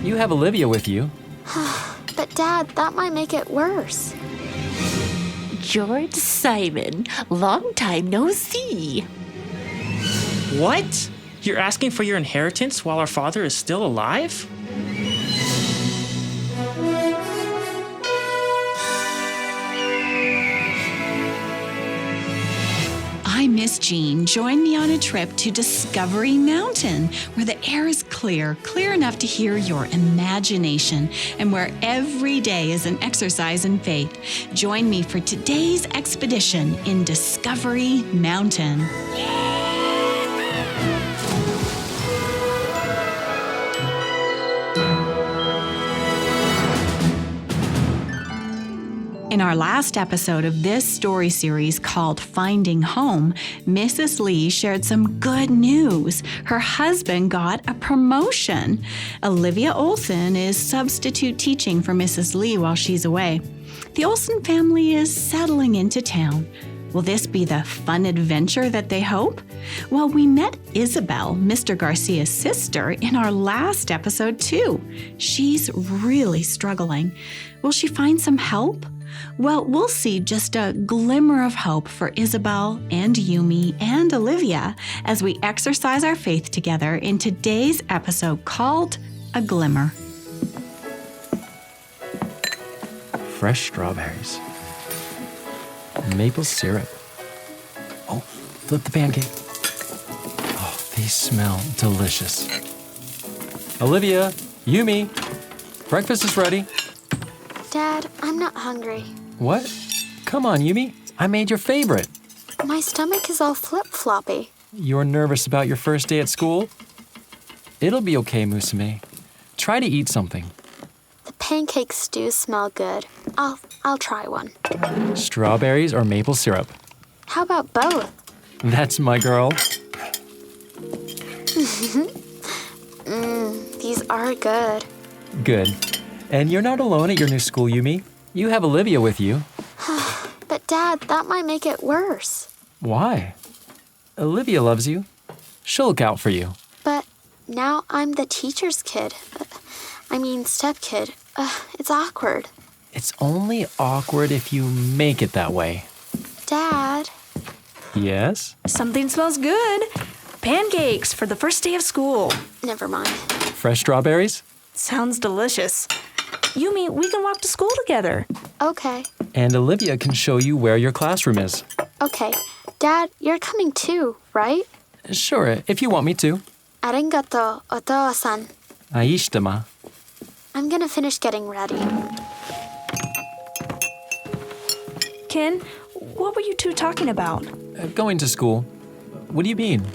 You have Olivia with you. But Dad, that might make it worse. George Simon, long time no see. What? You're asking for your inheritance while our father is still alive? I'm Miss Jean. Join me on a trip to Discovery Mountain, where the air is clear enough to hear your imagination, and where every day is an exercise in faith. Join me for today's expedition in Discovery Mountain. In our last episode of this story series called Finding Home, Mrs. Lee shared some good news. Her husband got a promotion. Olivia Olson is substitute teaching for Mrs. Lee while she's away. The Olson family is settling into town. Will this be the fun adventure that they hope? Well, we met Isabel, Mr. Garcia's sister, in our last episode too. She's really struggling. Will she find some help? Well, we'll see just a glimmer of hope for Isabel and Yumi and Olivia as we exercise our faith together in today's episode called A Glimmer. Fresh strawberries. Maple syrup. Oh, flip the pancake. Oh, they smell delicious. Olivia, Yumi, breakfast is ready. Dad, I'm not hungry. What? Come on, Yumi. I made your favorite. My stomach is all flip-floppy. You're nervous about your first day at school? It'll be okay, Musume. Try to eat something. The pancakes do smell good. I'll try one. Strawberries or maple syrup? How about both? That's my girl. These are good. Good. And you're not alone at your new school, Yumi. You have Olivia with you. But Dad, that might make it worse. Why? Olivia loves you. She'll look out for you. But now I'm the teacher's kid. Step-kid. It's awkward. It's only awkward if you make it that way. Dad. Yes? Something smells good. Pancakes for the first day of school. Never mind. Fresh strawberries? Sounds delicious. Yumi, we can walk to school together. Okay. And Olivia can show you where your classroom is. Okay. Dad, you're coming too, right? Sure, if you want me to. Arigato, Otoa-san. Aishitama. I'm gonna finish getting ready. Ken, what were you two talking about? Going to school. What do you mean?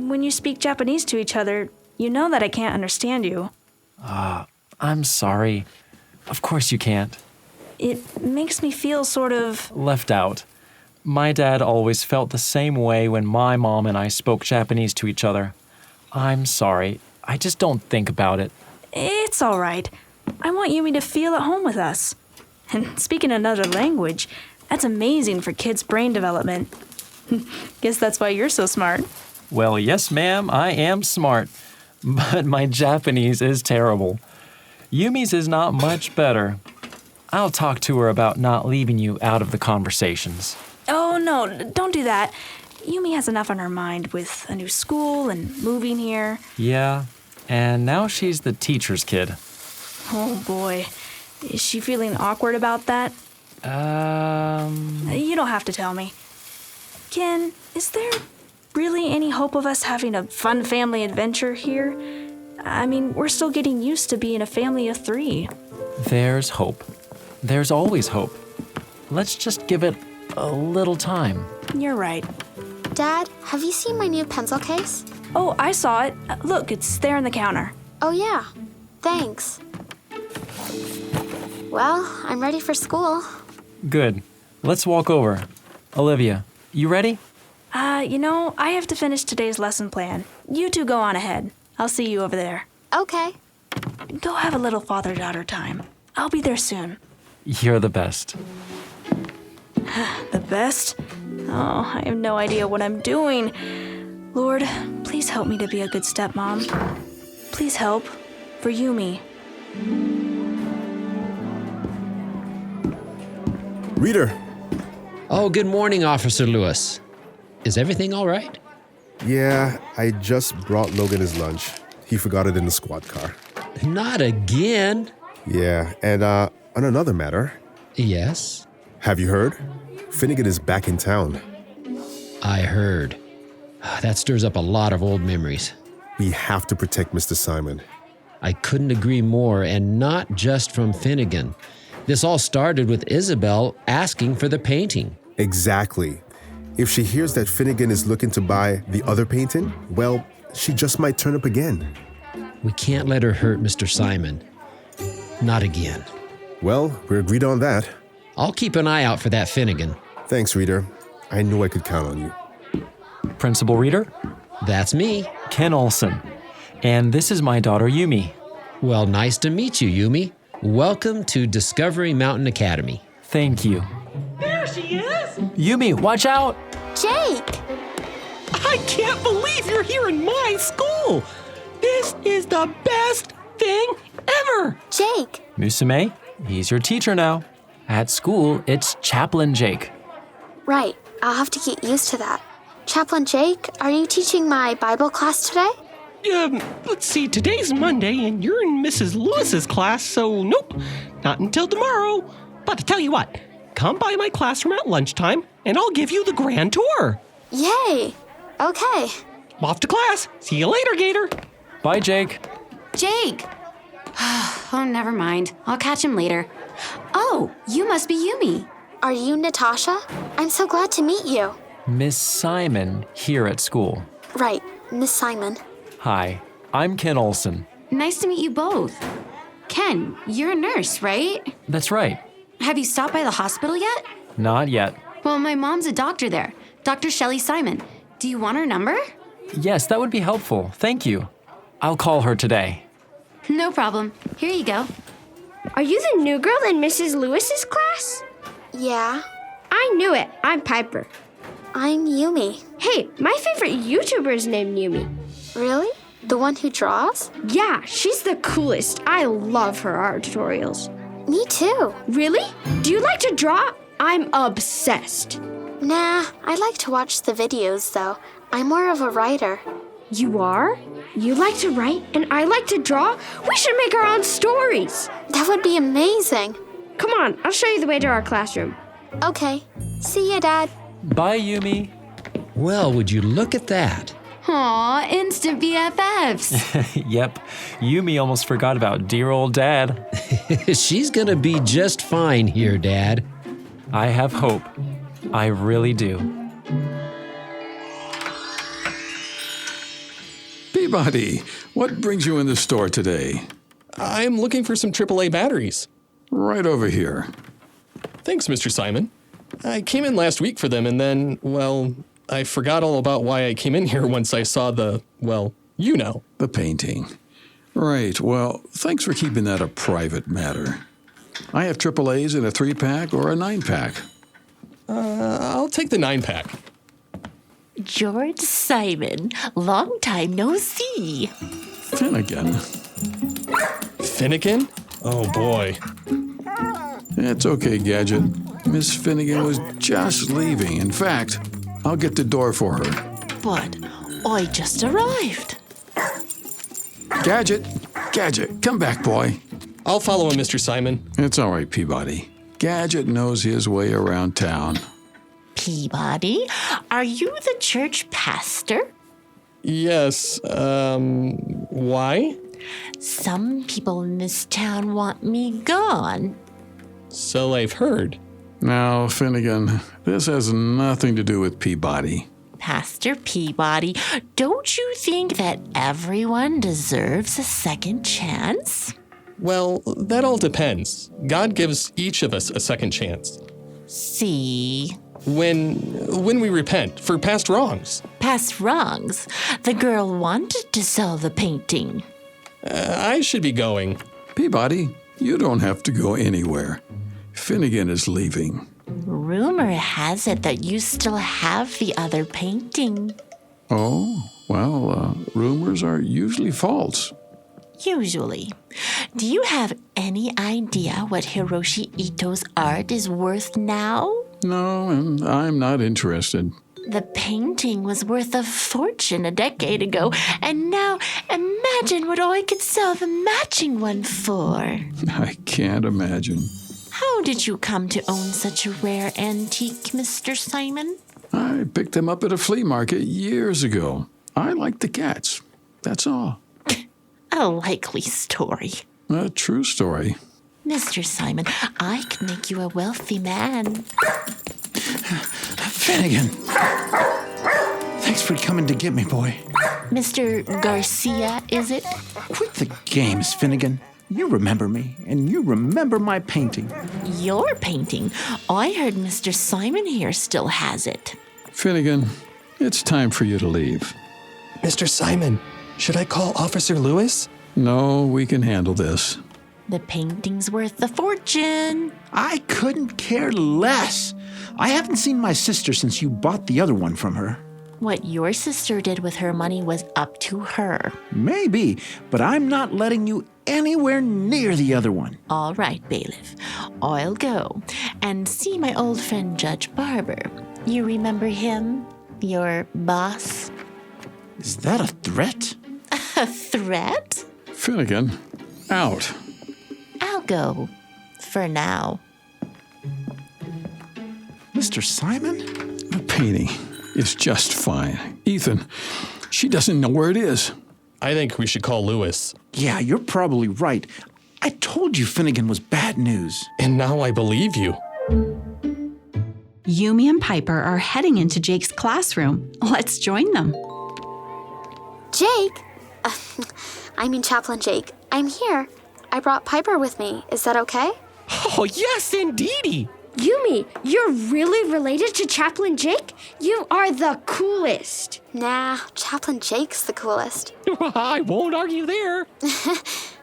When you speak Japanese to each other, you know that I can't understand you. I'm sorry. Of course you can't. It makes me feel sort of... Left out. My dad always felt the same way when my mom and I spoke Japanese to each other. I'm sorry. I just don't think about it. It's all right. I want Yumi to feel at home with us. And speaking another language, that's amazing for kids' brain development. Guess that's why you're so smart. Well, yes, ma'am, I am smart. But my Japanese is terrible. Yumi's is not much better. I'll talk to her about not leaving you out of the conversations. Oh, no, don't do that. Yumi has enough on her mind with a new school and moving here. Yeah, and now she's the teacher's kid. Oh, boy. Is she feeling awkward about that? You don't have to tell me. Ken, is there really any hope of us having a fun family adventure here? We're still getting used to being a family of 3. There's hope. There's always hope. Let's just give it a little time. You're right. Dad, have you seen my new pencil case? Oh, I saw it. Look, it's there on the counter. Oh, yeah. Thanks. Well, I'm ready for school. Good. Let's walk over. Olivia, you ready? I have to finish today's lesson plan. You two go on ahead. I'll see you over there. Okay. Go have a little father-daughter time. I'll be there soon. You're the best. The best? Oh, I have no idea what I'm doing. Lord, please help me to be a good stepmom. Please help. For Yumi. Reader. Oh, good morning, Officer Lewis. Is everything all right? Yeah, I just brought Logan his lunch. He forgot it in the squad car. Not again. Yeah, and on another matter, Yes, have you heard? Finnegan is back in town. I heard. That stirs up a lot of old memories. We have to protect Mr. Simon. I couldn't agree more, and not just from Finnegan. This all started with Isabel asking for the painting. Exactly. If she hears that Finnegan is looking to buy the other painting, well, she just might turn up again. We can't let her hurt Mr. Simon. Not again. Well, we're agreed on that. I'll keep an eye out for that Finnegan. Thanks, Reader. I knew I could count on you. Principal Reader, That's me. Ken Olson. And this is my daughter, Yumi. Well, nice to meet you, Yumi. Welcome to Discovery Mountain Academy. Thank you. There she is! Yumi, watch out! Jake! I can't believe you're here in my school! This is the best thing ever! Jake! Musume, he's your teacher now. At school, it's Chaplain Jake. Right, I'll have to get used to that. Chaplain Jake, are you teaching my Bible class today? Let's see, today's Monday and you're in Mrs. Lewis's class, so nope, not until tomorrow. But to tell you what, come by my classroom at lunchtime and I'll give you the grand tour. Yay! Okay. I'm off to class. See you later, Gator. Bye, Jake. Jake! Oh, never mind. I'll catch him later. Oh, you must be Yumi. Are you Natasha? I'm so glad to meet you. Miss Simon here at school. Right, Miss Simon. Hi, I'm Ken Olson. Nice to meet you both. Ken, you're a nurse, right? That's right. Have you stopped by the hospital yet? Not yet. Well, my mom's a doctor there, Dr. Shelley Simon. Do you want her number? Yes, that would be helpful. Thank you. I'll call her today. No problem. Here you go. Are you the new girl in Mrs. Lewis's class? Yeah, I knew it. I'm Piper. I'm Yumi. Hey, my favorite YouTuber is named Yumi. Really? The one who draws? Yeah, she's the coolest. I love her art tutorials. Me too. Really? Do you like to draw? I'm obsessed. Nah, I like to watch the videos though. I'm more of a writer. You are? You like to write and I like to draw? We should make our own stories. That would be amazing. Come on, I'll show you the way to our classroom. Okay. See ya, Dad. Bye, Yumi. Well, would you look at that? Aw, instant BFFs. Yep, Yumi almost forgot about dear old Dad. She's gonna be just fine here, Dad. I have hope. I really do. Peabody, what brings you in the store today? I'm looking for some AAA batteries. Right over here. Thanks, Mr. Simon. I came in last week for them and then, well, I forgot all about why I came in here once I saw the, well, you know. The painting. Right, well, thanks for keeping that a private matter. I have AAAs in a 3-pack or a 9-pack. I'll take the 9-pack. George Simon, long time no see. Finnegan. Finnegan? Oh, boy. It's okay, Gadget. Miss Finnegan was just leaving. In fact, I'll get the door for her. But I just arrived. Gadget, come back, boy. I'll follow him, Mr. Simon. It's all right, Peabody. Gadget knows his way around town. Peabody, are you the church pastor? Yes, why? Some people in this town want me gone. So I've heard. Now, Finnegan, this has nothing to do with Peabody. Pastor Peabody, don't you think that everyone deserves a second chance? Well, that all depends. God gives each of us a second chance. See? When we repent for past wrongs. Past wrongs? The girl wanted to sell the painting. I should be going. Peabody, you don't have to go anywhere. Finnegan is leaving. Rumor has it that you still have the other painting. Oh, well, rumors are usually false. Usually. Do you have any idea what Hiroshi Ito's art is worth now? No, and I'm not interested. The painting was worth a fortune a decade ago, and now imagine what I could sell the matching one for. I can't imagine. How did you come to own such a rare antique, Mr. Simon? I picked them up at a flea market years ago. I like the cats. That's all. A likely story. A true story. Mr. Simon, I could make you a wealthy man. Finnegan! Thanks for coming to get me, boy. Mr. Garcia, is it? Quit the games, Finnegan. You remember me, and you remember my painting. Your painting? I heard Mr. Simon here still has it. Finnegan, it's time for you to leave. Mr. Simon, should I call Officer Lewis? No, we can handle this. The painting's worth a fortune. I couldn't care less. I haven't seen my sister since you bought the other one from her. What your sister did with her money was up to her. Maybe, but I'm not letting you anywhere near the other one. All right, bailiff. I'll go and see my old friend Judge Barber. You remember him? Your boss? Is that a threat? A threat? Finnegan, out. I'll go. For now. Mr. Simon? The painting is just fine. Ethan, she doesn't know where it is. I think we should call Lewis. Yeah, you're probably right. I told you Finnegan was bad news. And now I believe you. Yumi and Piper are heading into Jake's classroom. Let's join them. Jake? Chaplain Jake. I'm here. I brought Piper with me. Is that okay? Oh, yes, indeedy. Yumi, you're really related to Chaplain Jake? You are the coolest. Nah, Chaplain Jake's the coolest. I won't argue there.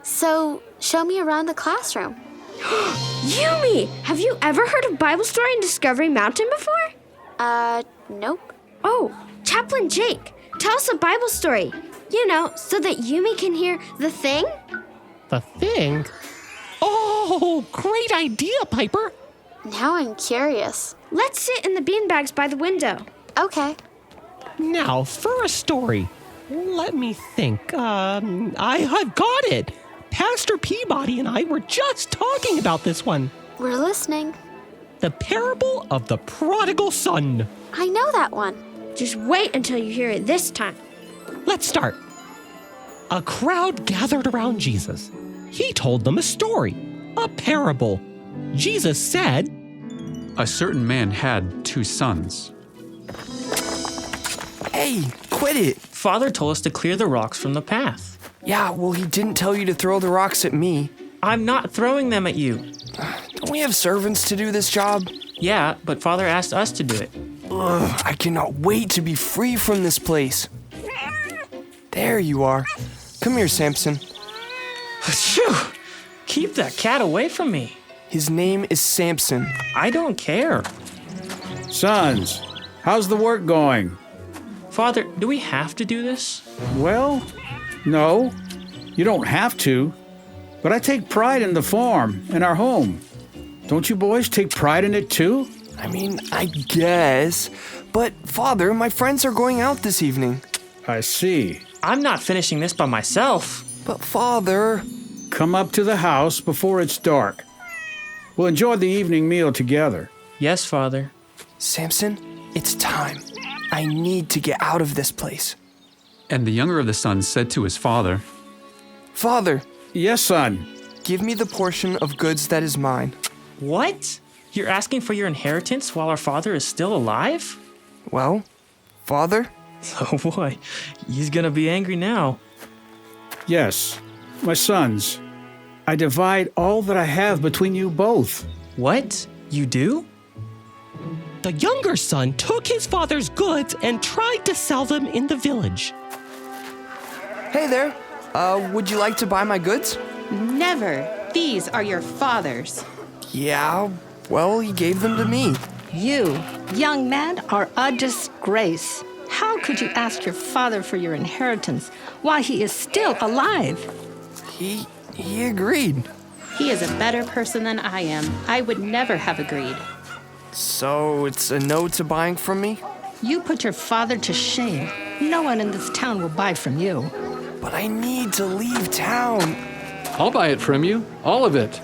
So, show me around the classroom. Yumi, have you ever heard of Bible Story in Discovery Mountain before? Nope. Oh, Chaplain Jake, tell us a Bible story. You know, so that Yumi can hear the thing. The thing? Oh, great idea, Piper. Now I'm curious. Let's sit in the beanbags by the window. Okay. Now, for a story. Let me think. I've got it. Pastor Peabody and I were just talking about this one. We're listening. The parable of the Prodigal Son. I know that one. Just wait until you hear it this time. Let's start. A crowd gathered around Jesus. He told them a story, a parable. Jesus said, "A certain man had 2 sons. Hey, quit it. Father told us to clear the rocks from the path. Yeah, well, he didn't tell you to throw the rocks at me. I'm not throwing them at you. Don't we have servants to do this job? Yeah, but Father asked us to do it. Ugh, I cannot wait to be free from this place. There you are. Come here, Samson. Phew! Keep that cat away from me. His name is Samson. I don't care. Sons, how's the work going? Father, do we have to do this? Well, no, you don't have to. But I take pride in the farm and our home. Don't you boys take pride in it too? I guess. But, Father, my friends are going out this evening. I see. I'm not finishing this by myself. But, Father... Come up to the house before it's dark. We'll enjoy the evening meal together. Yes, Father. Samson, it's time. I need to get out of this place. And the younger of the sons said to his father, Father. Yes, son. Give me the portion of goods that is mine. What? You're asking for your inheritance while our father is still alive? Well, Father? Oh boy, he's gonna be angry now. Yes, my sons. I divide all that I have between you both. What? You do? The younger son took his father's goods and tried to sell them in the village. Hey there. Would you like to buy my goods? Never. These are your father's. Yeah, well, he gave them to me. You, young man, are a disgrace. How could you ask your father for your inheritance while he is still alive? He he agreed. He is a better person than I am. I would never have agreed. So it's a no to buying from me? You put your father to shame. No one in this town will buy from you. But I need to leave town. I'll buy it from you. All of it.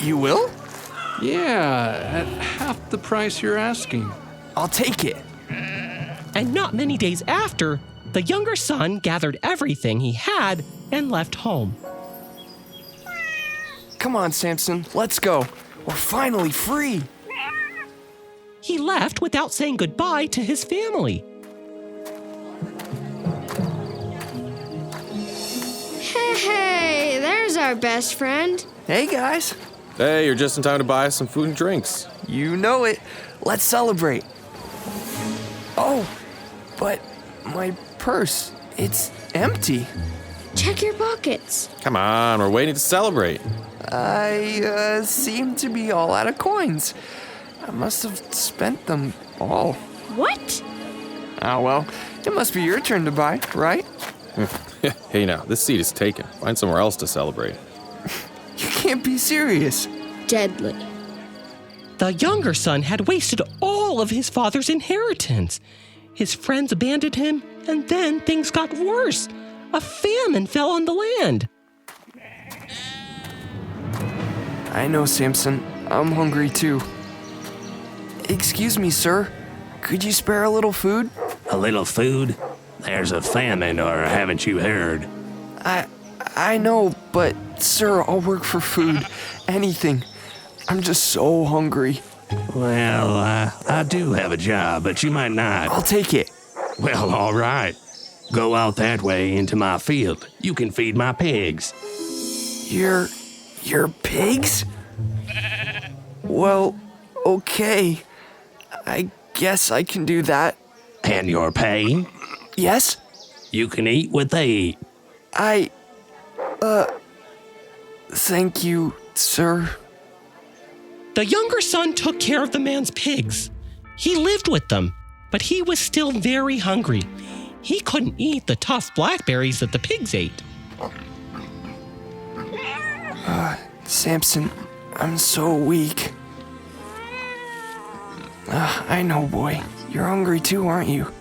You will? Yeah, at half the price you're asking. I'll take it. And not many days after, the younger son gathered everything he had and left home. Come on, Samson, let's go. We're finally free. He left without saying goodbye to his family. Hey, there's our best friend. Hey, guys. Hey, you're just in time to buy some food and drinks. You know it. Let's celebrate. Oh, but my purse, it's empty. Check your pockets. Come on, we're waiting to celebrate. I seem to be all out of coins. I must have spent them all. What? Oh, well, it must be your turn to buy, right? Hey now, this seat is taken. Find somewhere else to celebrate. You can't be serious. Deadly. The younger son had wasted all of his father's inheritance. His friends abandoned him, and then things got worse. A famine fell on the land. I know, Samson. I'm hungry too. Excuse me, sir. Could you spare a little food? A little food? There's a famine, or haven't you heard? I know, but sir, I'll work for food. Anything. I'm just so hungry. Well, I do have a job, but you might not. I'll take it. Well, all right. Go out that way into my field. You can feed my pigs. Your pigs? Well, okay. I guess I can do that. And your pay? Yes? You can eat what they eat. Thank you, sir. The younger son took care of the man's pigs. He lived with them, but he was still very hungry. He couldn't eat the tough blackberries that the pigs ate. Samson, I'm so weak. I know, boy. You're hungry too, aren't you?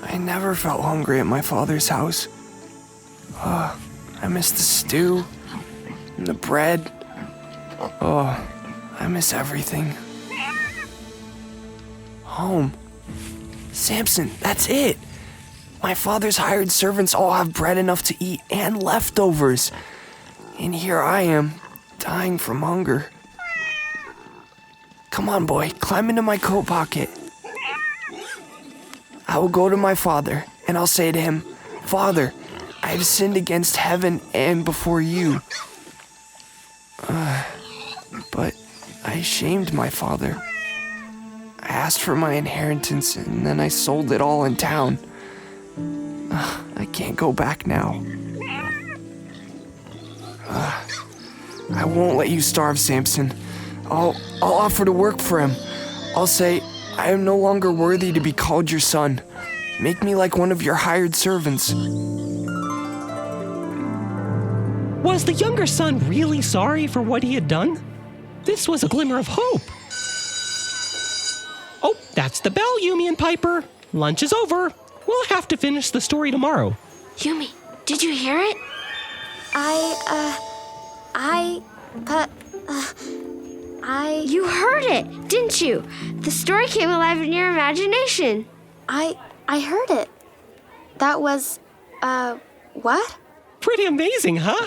I never felt hungry at my father's house. I miss the stew and the bread. Oh, I miss everything. Home. Samson, that's it. My father's hired servants all have bread enough to eat and leftovers. And here I am, dying from hunger. Come on, boy, climb into my coat pocket. I will go to my father, and I'll say to him, Father, I have sinned against heaven and before you. But I shamed my father. I asked for my inheritance, and then I sold it all in town. I can't go back now. I won't let you starve, Samson. I'll offer to work for him. I'll say, I am no longer worthy to be called your son. Make me like one of your hired servants. Was the younger son really sorry for what he had done? This was a glimmer of hope. Oh, that's the bell, Yumi and Piper. Lunch is over. We'll have to finish the story tomorrow. Yumi, did you hear it? You heard it, didn't you? The story came alive in your imagination. I heard it. That was, what? Pretty amazing, huh?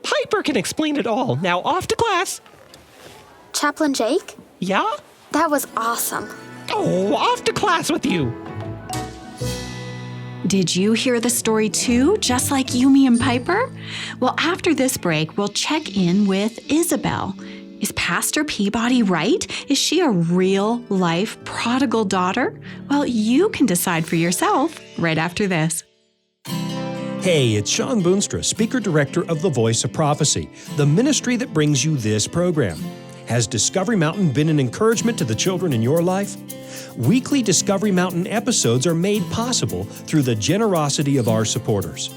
Piper can explain it all. Now off to class. Chaplain Jake? Yeah? That was awesome. Oh, off to class with you. Did you hear the story too, just like Yumi and Piper? Well, after this break, we'll check in with Isabel. Is Pastor Peabody right? Is she a real-life prodigal daughter? Well, you can decide for yourself right after this. Hey, it's Sean Boonstra, Speaker Director of the Voice of Prophecy, the ministry that brings you this program. Has Discovery Mountain been an encouragement to the children in your life? Weekly Discovery Mountain episodes are made possible through the generosity of our supporters.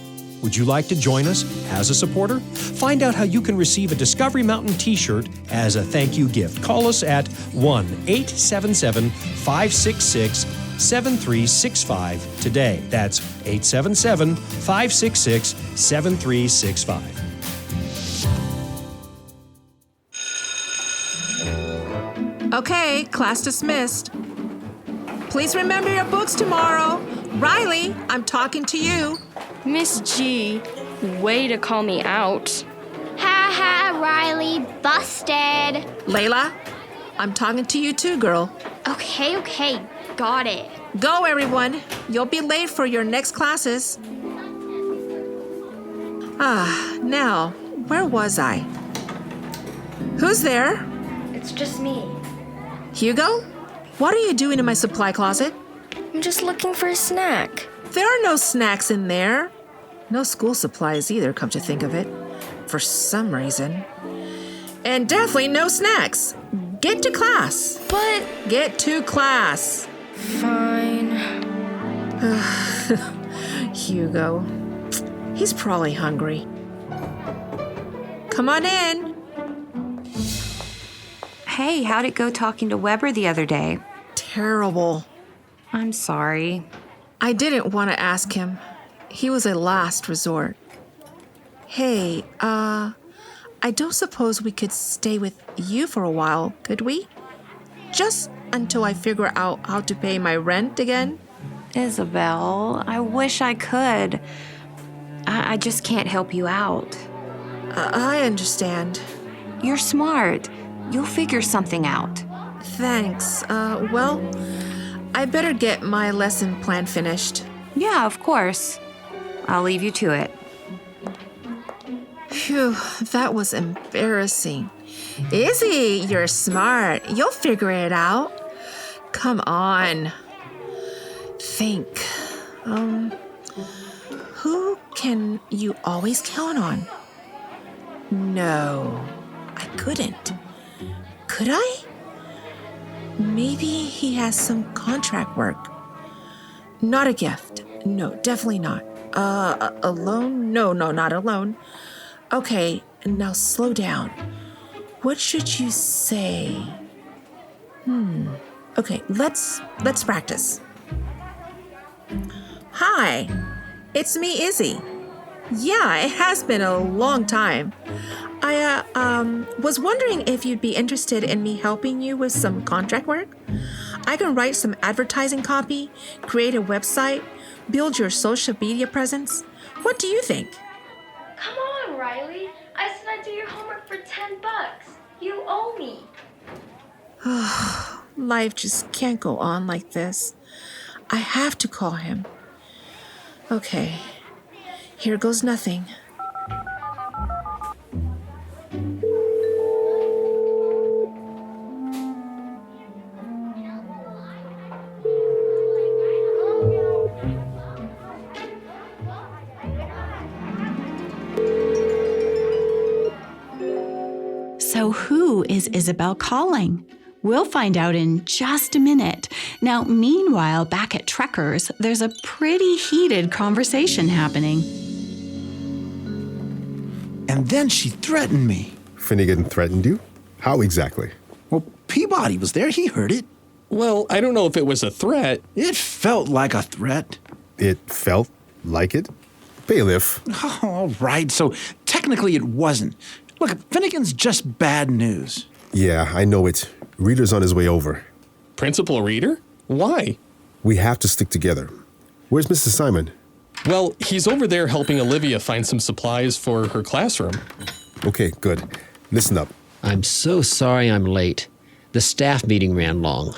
Would you like to join us as a supporter? Find out how you can receive a Discovery Mountain t-shirt as a thank you gift. Call us at 1-877-566-7365 today. That's 877-566-7365. Okay, class dismissed. Please remember your books tomorrow. Riley, I'm talking to you. Miss G, way to call me out. Ha ha, Riley, busted. Layla, I'm talking to you too, girl. Okay, got it. Go, everyone. You'll be late for your next classes. Now, where was I? Who's there? It's just me. Hugo? What are you doing in my supply closet? I'm just looking for a snack. There are no snacks in there. No school supplies either, come to think of it. For some reason. And definitely no snacks. Get to class. But... Get to class. Fine. Hugo. He's probably hungry. Come on in. Hey, how'd it go talking to Weber the other day? Terrible. I'm sorry. I didn't want to ask him. He was a last resort. Hey, I don't suppose we could stay with you for a while, could we? Just until I figure out how to pay my rent again? Isabel, I wish I could. I just can't help you out. I understand. You're smart. You'll figure something out. Thanks. Well, I better get my lesson plan finished. Yeah, of course. I'll leave you to it. Phew, that was embarrassing. Izzy, you're smart. You'll figure it out. Come on. Think. Who can you always count on? No, I couldn't. Could I? Maybe he has some contract work. Not a gift. No, definitely not. A loan? No, not a loan. Okay, now slow down. What should you say? Okay, let's practice. Hi, it's me, Izzy. Yeah, it has been a long time. I was wondering if you'd be interested in me helping you with some contract work. I can write some advertising copy, create a website, build your social media presence. What do you think? Come on, Riley. I said I'd do your homework for $10. You owe me. Life just can't go on like this. I have to call him. Okay, here goes nothing. So who is Isabel calling? We'll find out in just a minute. Now, meanwhile, back at Trekker's, there's a pretty heated conversation happening. And then she threatened me. Finnegan threatened you? How exactly? Well, Peabody was there. He heard it. Well, I don't know if it was a threat. It felt like a threat. It felt like it? Bailiff. Oh, all right, so technically it wasn't. Look, Finnegan's just bad news. Yeah, I know it. Reader's on his way over. Principal Reader? Why? We have to stick together. Where's Mr. Simon? Well, he's over there helping Olivia find some supplies for her classroom. Okay, good. Listen up. I'm so sorry I'm late. The staff meeting ran long.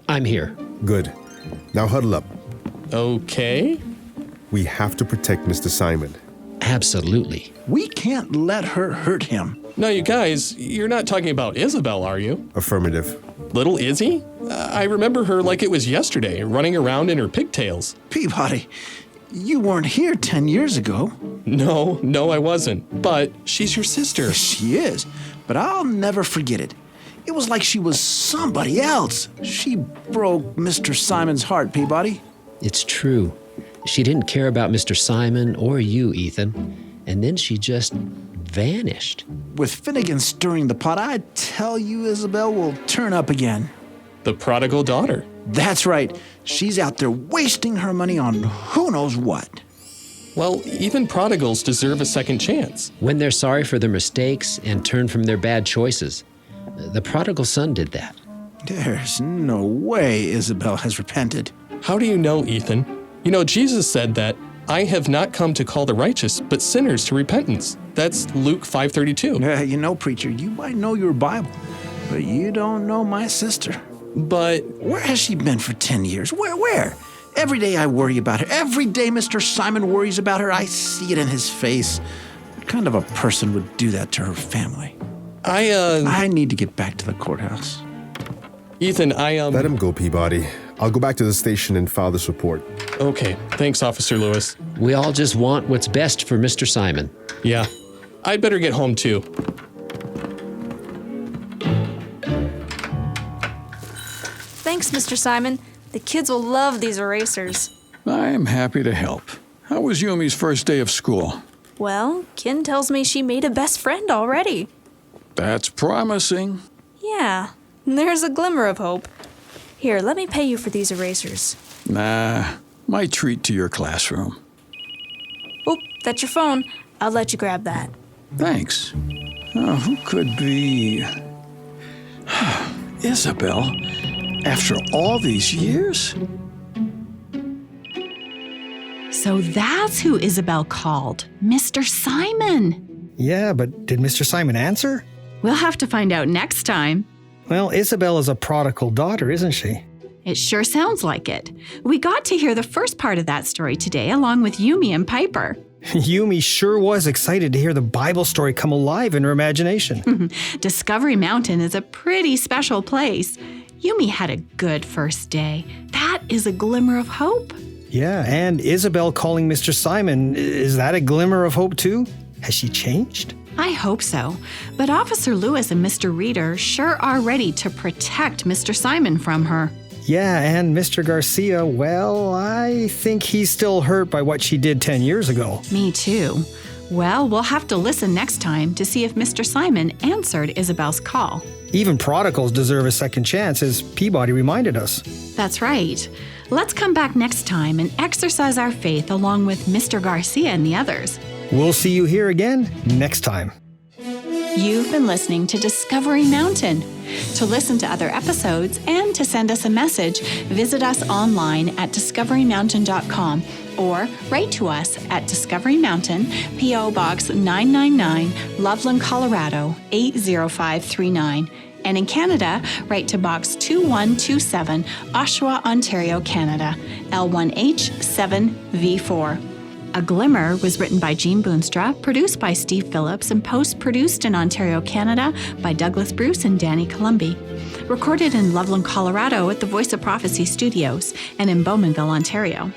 I'm here. Good. Now huddle up. Okay. We have to protect Mr. Simon. Absolutely. We can't let her hurt him. Now, you guys, you're not talking about Isabel, are you? Affirmative. Little Izzy? I remember her like it was yesterday, running around in her pigtails. Peabody, you weren't here 10 years ago. No, I wasn't. But she's your sister. She is, but I'll never forget it. It was like she was somebody else. She broke Mr. Simon's heart, Peabody. It's true. She didn't care about Mr. Simon or you, Ethan. And then she just vanished. With Finnegan stirring the pot, I tell you, Isabel will turn up again. The prodigal daughter. That's right. She's out there wasting her money on who knows what. Well, even prodigals deserve a second chance. When they're sorry for their mistakes and turn from their bad choices. The prodigal son did that. There's no way Isabel has repented. How do you know, Ethan? You know, Jesus said that, I have not come to call the righteous, but sinners to repentance. That's Luke 5:32. You know, preacher, you might know your Bible, but you don't know my sister. But where has she been for 10 years? Where? Every day I worry about her. Every day Mr. Simon worries about her. I see it in his face. What kind of a person would do that to her family? I need to get back to the courthouse. Ethan, Let him go, Peabody. I'll go back to the station and file this report. Okay. Thanks, Officer Lewis. We all just want what's best for Mr. Simon. Yeah. I'd better get home, too. Thanks, Mr. Simon. The kids will love these erasers. I'm happy to help. How was Yumi's first day of school? Well, Kin tells me she made a best friend already. That's promising. Yeah, there's a glimmer of hope. Here, let me pay you for these erasers. Nah, my treat to your classroom. Oh, that's your phone. I'll let you grab that. Thanks. Who could be... Isabel? After all these years? So that's who Isabel called, Mr. Simon. Yeah, but did Mr. Simon answer? We'll have to find out next time. Well, Isabel is a prodigal daughter, isn't she? It sure sounds like it. We got to hear the first part of that story today, along with Yumi and Piper. Yumi sure was excited to hear the Bible story come alive in her imagination. Discovery Mountain is a pretty special place. Yumi had a good first day. That is a glimmer of hope. Yeah, and Isabel calling Mr. Simon, is that a glimmer of hope too? Has she changed? I hope so. But Officer Lewis and Mr. Reeder sure are ready to protect Mr. Simon from her. Yeah, and Mr. Garcia, well, I think he's still hurt by what she did 10 years ago. Me too. Well, we'll have to listen next time to see if Mr. Simon answered Isabel's call. Even prodigals deserve a second chance, as Peabody reminded us. That's right. Let's come back next time and exercise our faith along with Mr. Garcia and the others. We'll see you here again next time. You've been listening to Discovery Mountain. To listen to other episodes and to send us a message, visit us online at discoverymountain.com or write to us at Discovery Mountain, P.O. Box 999, Loveland, Colorado 80539. And in Canada, write to Box 2127, Oshawa, Ontario, Canada, L1H7V4. A Glimmer was written by Jean Boonstra, produced by Steve Phillips, and post-produced in Ontario, Canada by Douglas Bruce and Danny Columbi. Recorded in Loveland, Colorado at the Voice of Prophecy Studios and in Bowmanville, Ontario.